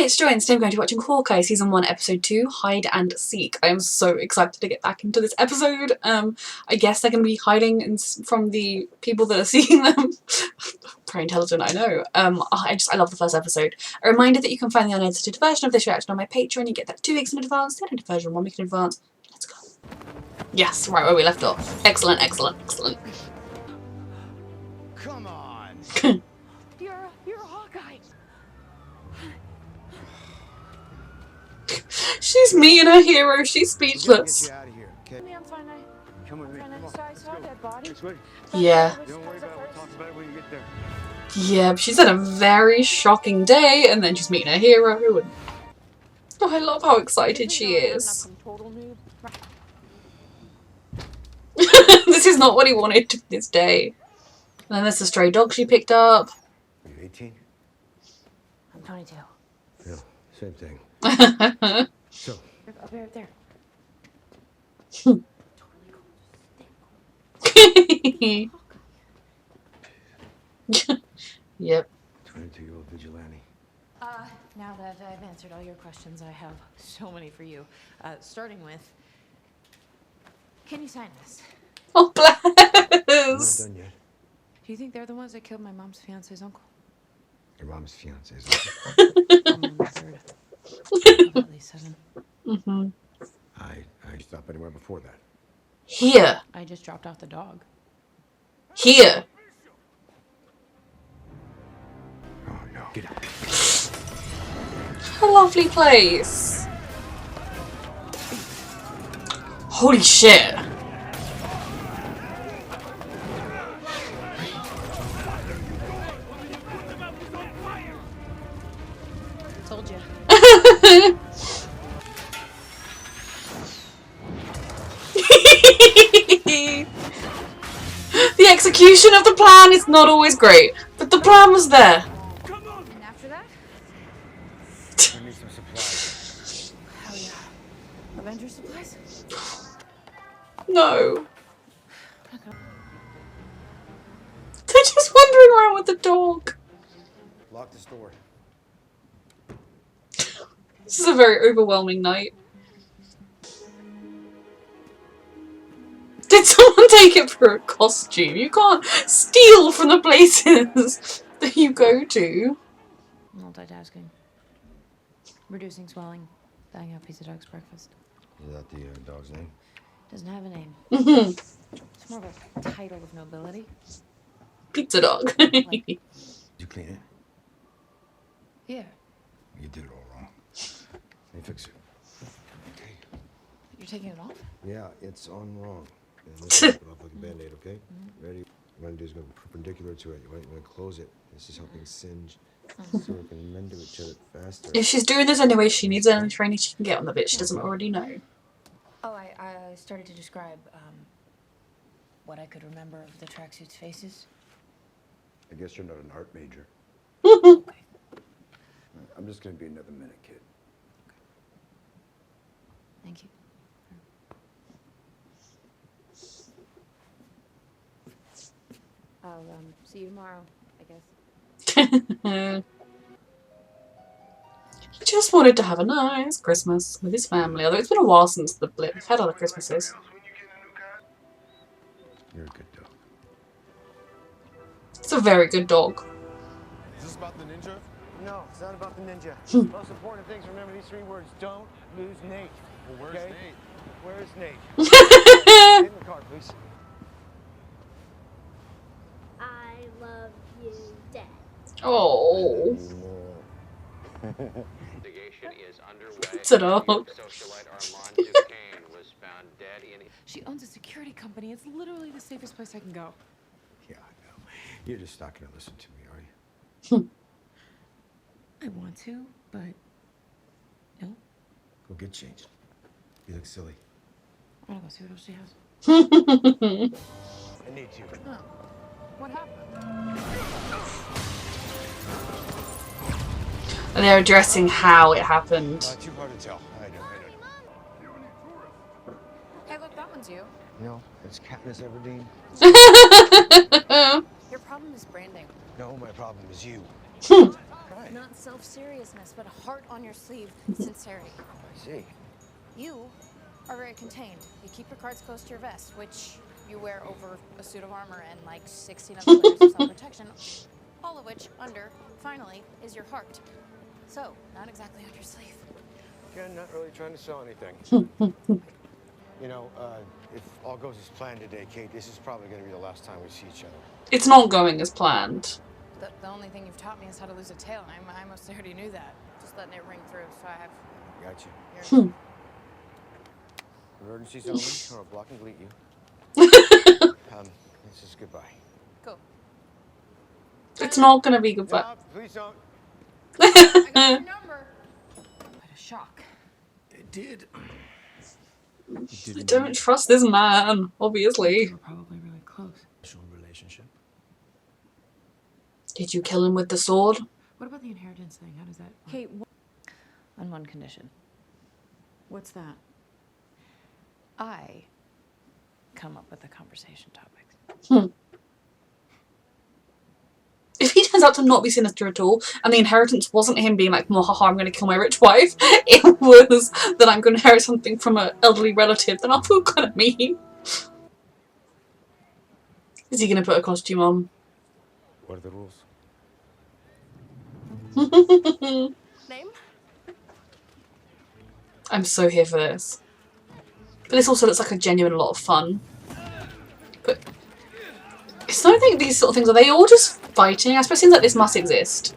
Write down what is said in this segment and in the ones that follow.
Hi, it's Joy, and today we're going to be watching Hawkeye Season 1, Episode 2, Hide and Seek. I am so excited to get back into this episode. I guess they're going to be hiding from the people that are seeing them. Very intelligent, I know. I love the first episode. A reminder that you can find the unedited version of this reaction on my Patreon. You get that 2 weeks in advance, the edited version 1 week in advance. Let's go. Yes, right where we left off. Excellent, excellent, excellent. Come on. You're a Hawkeye. She's meeting her hero. She's speechless. Get you out of here, okay? I'm fine. Come with me. Come on. I saw a dead body. Yeah. Don't worry about it. We'll talk about it when you get there. Yeah, she's had a very shocking day, and then she's meeting her hero. And... oh, I love how excited she is. This is not what he wanted this day. And then there's the stray dog she picked up. Are you 18? I'm 22. Yeah, same thing. So. I'll be right there. Yep. 22-year-old vigilante. Now that I've answered all your questions, I have so many for you. Starting with, can you sign this? Oh, I'm not bless! done yet. Do you think they're the ones that killed my mom's fiance's uncle? Your mom's fiance's. I'm on the third. I'm at least 7. Mm-hmm. I stopped anywhere before that. Here. I just dropped off the dog. Here. Oh no. Get out. A lovely place. Holy shit. Told you. The execution of the plan is not always great, but the plan was there. And after that? I need some supplies. Hell yeah. Avenger supplies? No. They're just wandering around with the dog. Lock this door. This is a very overwhelming night. Did someone take it for a costume? You can't steal from the places that you go to. Multitasking. Reducing swelling. Banging out pizza dog's breakfast. Is that the dog's name? Doesn't have a name. Mm-hmm. It's more of a title of nobility. Pizza dog. Like, Did you clean it? yeah. You did it all wrong. Let me fix it. Okay. You're taking it off? Yeah, it's on wrong. And let's put it off like a band-aid, okay? Ready? What you want to do is go perpendicular to it. You want to close it. This is helping singe. So we can mend to each other faster. If she's doing this anyway, she needs any training she can get on the bit she doesn't already know. Oh, I started to describe what I could remember of the tracksuit's faces. I guess you're not an art major. Okay. I'm just going to be another minute, kid. Thank you. I'll see you tomorrow, I guess. He just wanted to have a nice Christmas with his family, although it's been a while since the blip. We've had other Christmases. You're a good dog. It's a very good dog. Is this about the ninja? No, it's not about the ninja. Most important things, remember these 3 words. Don't lose Nate. Well, where's Okay? Nate? Where's Nate? Get in the car, please. I love you, Dad. Oh. Investigation is underway. It's a dog. Socialite Armand Duquesne was found dead in. She owns a security company. It's literally the safest place I can go. Yeah, I know. You're just not going to listen to me, are you? I want to, but no. Go get changed. You look silly. I'm gonna go see what else she has. I need you. Oh. What happened? And they're addressing how it happened. Too hard to tell. I know. Hey, look, that one's you. No, it's Katniss Everdeen. Your problem is branding. No, my problem is you. Right. Not self-seriousness, but a heart on your sleeve. Sincerity. I see. You are very contained. You keep your cards close to your vest, which you wear over a suit of armor and like 16 other layers of self-protection, all of which under, finally, is your heart. So, not exactly on your sleeve. Jen, not really trying to sell anything. You know, if all goes as planned today, Kate, this is probably going to be the last time we see each other. It's not going as planned. The only thing you've taught me is how to lose a tail, and I mostly already knew that. Just letting it ring through, so I have Got you. your Emergencies only, or I'll block and delete you. This is goodbye. Go. It's not gonna be goodbye. No, please don't. I got your number. What a shock. It did. I don't trust this man, obviously. We're probably really close. Relationship. Did you kill him with the sword? What about the inheritance thing? How does that work? Kate, on one condition. What's that? I come up with the conversation topics. If he turns out to not be sinister at all, and the inheritance wasn't him being like, "Mwahaha, I'm going to kill my rich wife," it was that I'm going to inherit something from an elderly relative, then I'll feel kind of mean. Is he going to put a costume on? What are the rules? Name? I'm so here for this. But this also looks like a genuine lot of fun. But it's not think these sort of things, are they all just fighting? I suppose it seems like this must exist.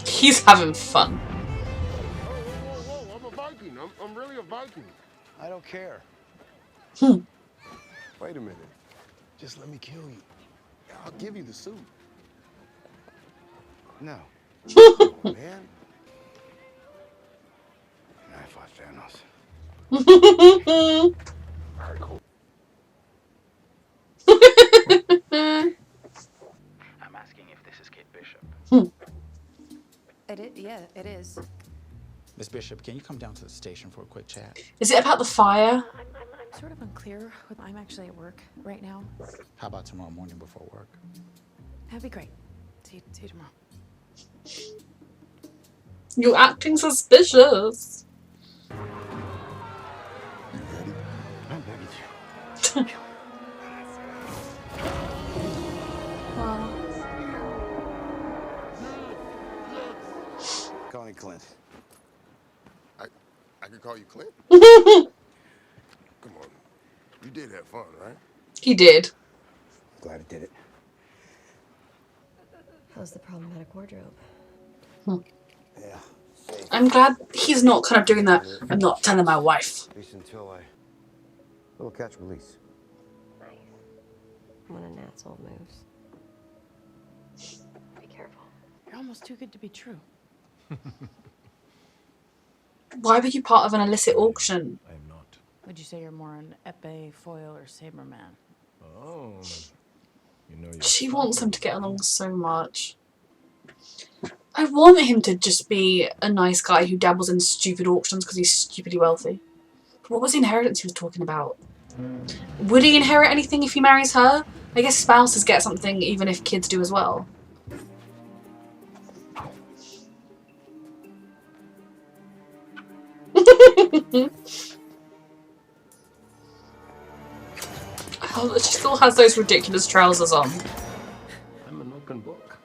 He's having fun. Whoa, I'm a Viking. I'm really a Viking. I don't care. Wait a minute. Just let me kill you. I'll give you the suit. No. Come on, man. And I fought Thanos. All right, cool. I'm asking if this is Kate Bishop. It is. Miss Bishop, can you come down to the station for a quick chat? Is it about the fire? I'm sort of unclear. I'm actually at work right now. How about tomorrow morning before work? That'd be great. See you tomorrow. You're acting suspicious. You ready? I'm begging you. Call me Clint. I could call you Clint? Come on. You did have fun, right? He did. Glad I did it. How's the problematic wardrobe? Yeah. Safe. I'm glad he's not kind of doing that. I'm not telling my wife. At least until I. Little catch release. Nice. One of Nat's old moves. Be careful. You're almost too good to be true. Why were you part of an illicit auction? I am not. Would you say you're more an epee, foil, or saber man? Oh. You know you're She wants them to get along so much. I want him to just be a nice guy who dabbles in stupid auctions because he's stupidly wealthy. But what was the inheritance he was talking about? Would he inherit anything if he marries her? I guess spouses get something even if kids do as well. Oh, she still has those ridiculous trousers on. I'm an open book.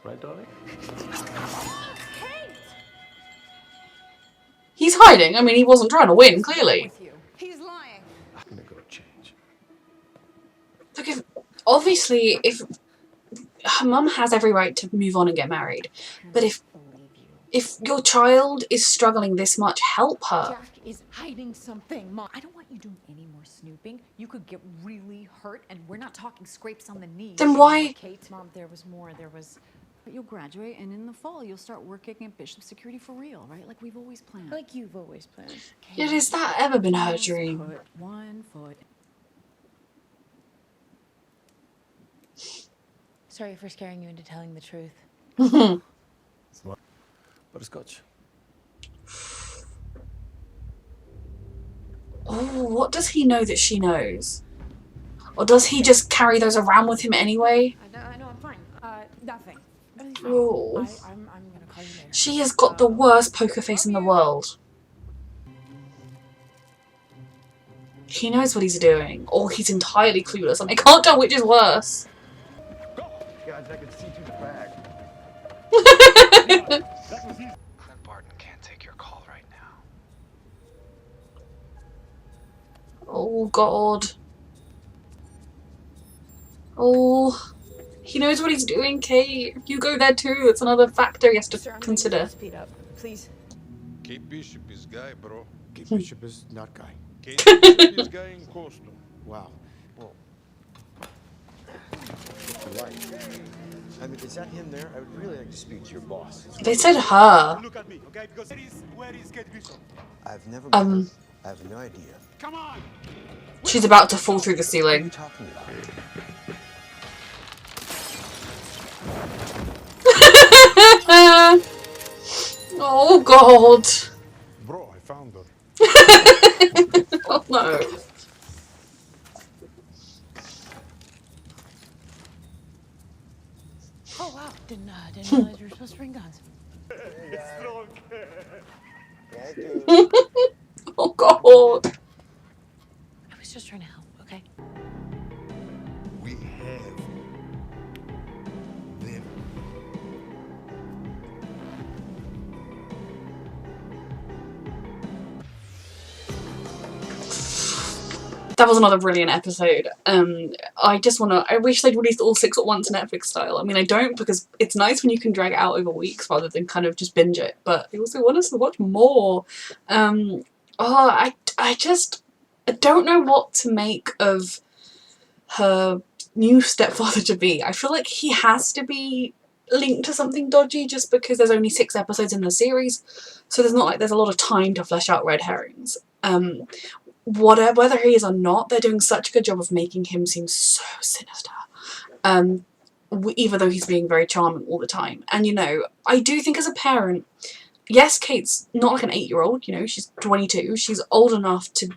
Right, darling? He's hiding. I mean, he wasn't trying to win, clearly. With you. He's lying. I'm gonna go change. Look, obviously, if her mum has every right to move on and get married, but if your child is struggling this much, help her. Jack is hiding something, Mom. I don't want you doing any more snooping. You could get really hurt, and we're not talking scrapes on the knee. Then why? Kate, Mom, there was more. But you'll graduate, and in the fall, you'll start working at Bishop Security for real, right? Like we've always planned. Like you've always planned. Yet has that ever been her Just dream? Put one foot. Sorry for scaring you into telling the truth. Butterscotch. Oh, what does he know that she knows? Or does he just carry those around with him anyway? I know I'm fine. Nothing. Oh. I'm gonna call you later. She has got the worst poker face in the world. He knows what he's doing, or he's entirely clueless, and I can't tell which is worse. Guys, I can see through the bag. Clint Barton can't take your call right now. Oh god. Oh, he knows what he's doing, Kate. If you go there too, it's another factor he has to Sir, I'm gonna need you consider. to speed up, please. Kate Bishop is guy, bro. Kate Bishop is not guy. Kate Bishop is guy in costume. Wow. Well, you're right. I mean, is that him there? I would really like to speak to your boss. They said her. Look at me, okay? Because where is Kate Bishop? I've never met her. I have no idea. Come on! She's about to fall through the What are you ceiling. talking about? Oh god. Bro, I found her. Oh no. Oh wow, didn't realize you were supposed to bring guns. Oh god. I was just trying to help, okay? We have them. That was another brilliant episode. I wish they'd released all 6 at once Netflix style. I mean, I don't, because it's nice when you can drag it out over weeks rather than kind of just binge it, but I also want us to watch more. I don't know what to make of her new stepfather to be. I feel like he has to be linked to something dodgy just because there's only 6 episodes in the series, so there's not like there's a lot of time to flesh out red herrings. Whether he is or not, they're doing such a good job of making him seem so sinister. Even though he's being very charming all the time. And you know, I do think as a parent, yes, Kate's not like an 8-year-old, you know, she's 22, she's old enough to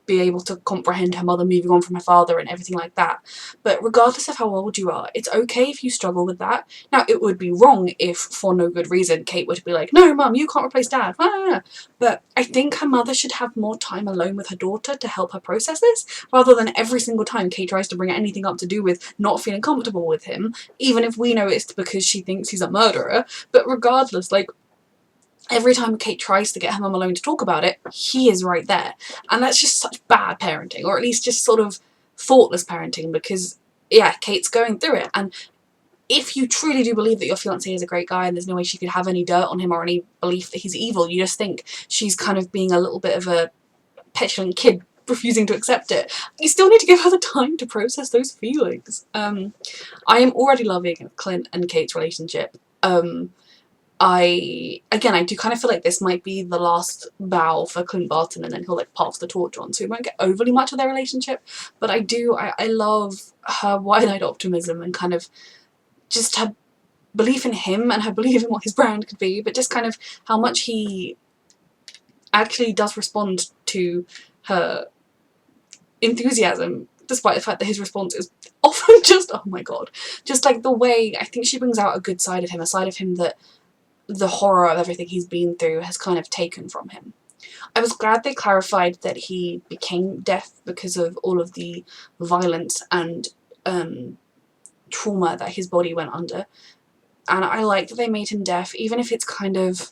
be able to comprehend her mother moving on from her father and everything like that. But regardless of how old you are, it's okay if you struggle with that. Now, it would be wrong if, for no good reason, Kate were to be like, no, Mum, you can't replace Dad. Ah. But I think her mother should have more time alone with her daughter to help her process this, rather than every single time Kate tries to bring anything up to do with not feeling comfortable with him, even if we know it's because she thinks he's a murderer. But regardless, like, every time Kate tries to get her mum alone to talk about it, he is right there. And that's just such bad parenting, or at least just sort of thoughtless parenting, because, yeah, Kate's going through it. And if you truly do believe that your fiancé is a great guy and there's no way she could have any dirt on him or any belief that he's evil, you just think she's kind of being a little bit of a petulant kid refusing to accept it. You still need to give her the time to process those feelings. I am already loving Clint and Kate's relationship. I do kind of feel like this might be the last bow for Clint Barton, and then he'll like pass the torch on, so we won't get overly much of their relationship. But I love her wide-eyed optimism and kind of just her belief in him and her belief in what his brand could be, but just kind of how much he actually does respond to her enthusiasm, despite the fact that his response is often just, oh my god, just like the way I think she brings out a good side of him, a side of him that the horror of everything he's been through has kind of taken from him. I was glad they clarified that he became deaf because of all of the violence and trauma that his body went under. And I like that they made him deaf, even if it's kind of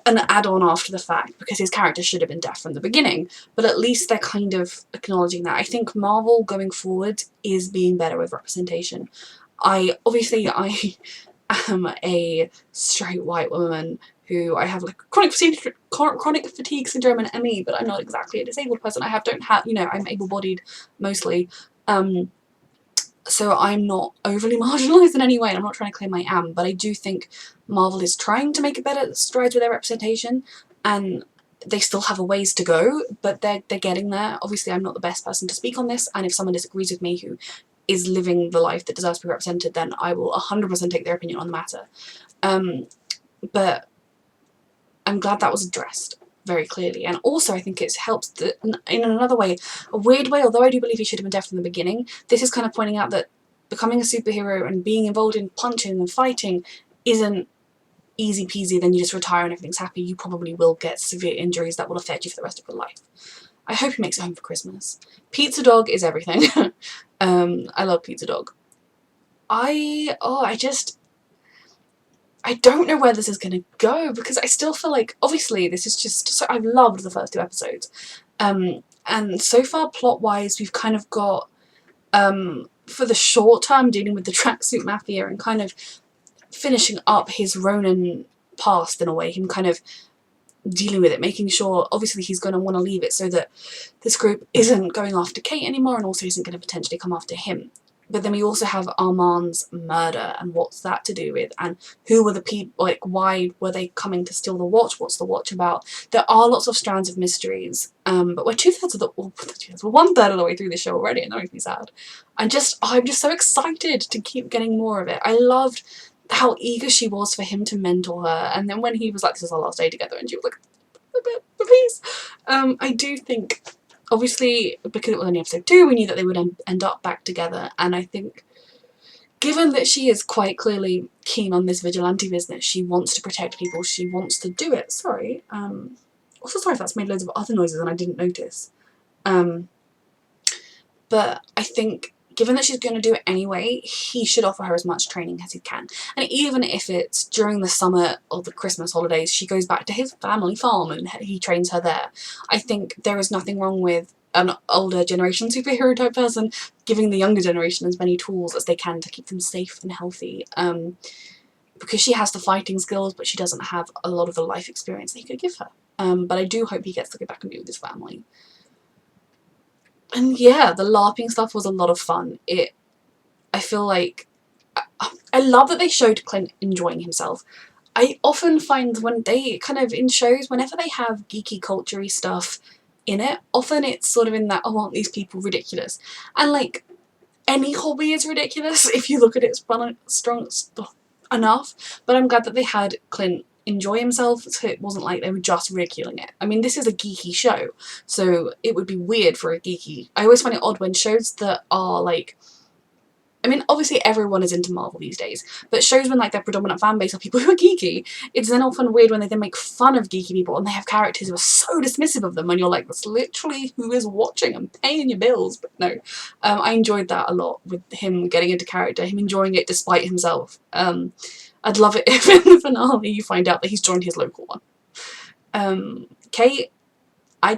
an add-on after the fact, because his character should have been deaf from the beginning, but at least they're kind of acknowledging that. I think Marvel going forward is being better with representation. I am a straight white woman who I have like chronic fatigue syndrome and ME, but I'm not exactly a disabled person. I'm able-bodied mostly, so I'm not overly marginalised in any way, and I'm not trying to claim I am, but I do think Marvel is trying to make better strides with their representation, and they still have a ways to go, but they're getting there. Obviously, I'm not the best person to speak on this, and if someone disagrees with me who is living the life that deserves to be represented, then I will 100% take their opinion on the matter. But I'm glad that was addressed. very clearly. And also I think it's helped that in another way, a weird way, although I do believe he should have been deaf from the beginning, this is kind of pointing out that becoming a superhero and being involved in punching and fighting isn't easy peasy, then you just retire and everything's happy. You probably will get severe injuries that will affect you for the rest of your life. I hope he makes it home for Christmas. Pizza Dog is everything. I love Pizza Dog. I don't know where this is going to go, because I still feel like, obviously, this is just, so I've loved the first 2 episodes. And so far, plot-wise, we've kind of got, for the short term, dealing with the tracksuit mafia and kind of finishing up his Ronin past in a way, him kind of dealing with it, making sure, obviously, he's going to want to leave it so that this group isn't going after Kate anymore and also isn't going to potentially come after him. But then we also have Armand's murder, and what's that to do with, and who were the people, like, why were they coming to steal the watch, what's the watch about? There are lots of strands of mysteries, but we're 2/3 of the, well, 1/3 of the way through the show already, and that makes me sad. I'm just so excited to keep getting more of it. I loved how eager she was for him to mentor her, and then when he was like, this is our last day together, and she was like, please. I do think, obviously, because it was only episode 2, we knew that they would end up back together, and I think, given that she is quite clearly keen on this vigilante business, she wants to protect people, she wants to do it. Sorry. Also sorry if that's made loads of other noises and I didn't notice. But I think, given that she's going to do it anyway, he should offer her as much training as he can. And even if it's during the summer or the Christmas holidays, she goes back to his family farm and he trains her there. I think there is nothing wrong with an older generation superhero type person giving the younger generation as many tools as they can to keep them safe and healthy. Because she has the fighting skills, but she doesn't have a lot of the life experience that he could give her. But I do hope he gets to go back and be with his family. And yeah, the LARPing stuff was a lot of fun. I feel like, I love that they showed Clint enjoying himself. I often find when they kind of, in shows, whenever they have geeky culture-y stuff in it, often it's sort of in that, oh, aren't these people ridiculous? And like, any hobby is ridiculous if you look at it strong enough, but I'm glad that they had Clint enjoy himself, so it wasn't like they were just ridiculing it. I mean, this is a geeky show, so it would be weird for a geeky... I always find it odd when shows that are like... I mean, obviously everyone is into Marvel these days, but shows when like their predominant fan base are people who are geeky, it's then often weird when they then make fun of geeky people and they have characters who are so dismissive of them and you're like, that's literally who is watching and paying your bills. But no, I enjoyed that a lot with him getting into character, him enjoying it despite himself. I'd love it if in the finale you find out that he's joined his local one. Kate, I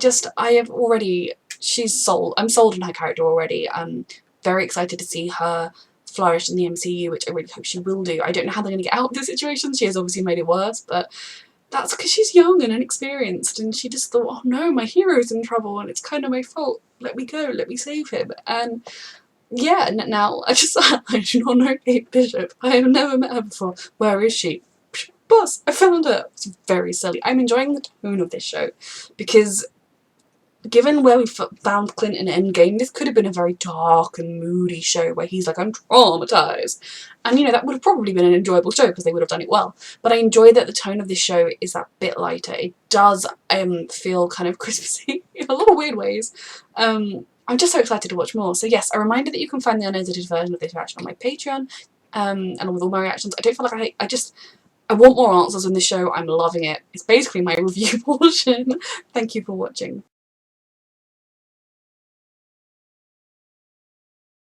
have already, she's sold. I'm sold on her character already. I'm very excited to see her flourish in the MCU, which I really hope she will do. I don't know how they're going to get out of the situation. She has obviously made it worse, but that's because she's young and inexperienced, and she just thought, oh no, my hero's in trouble and it's kind of my fault. Let me go, let me save him. And yeah, now I do not know Kate Bishop. I have never met her before. Where is she? Boss, I found her. It's very silly. I'm enjoying the tone of this show because, given where we found Clint in Endgame, this could have been a very dark and moody show where he's like, I'm traumatized. And, you know, that would have probably been an enjoyable show because they would have done it well. But I enjoy that the tone of this show is that bit lighter. It does feel kind of Christmassy in a lot of weird ways. I'm just so excited to watch more. So yes, a reminder that you can find the unedited version of this reaction on my Patreon, along with all my reactions. I don't feel like I want more answers in this show. I'm loving it. It's basically my review portion. Thank you for watching.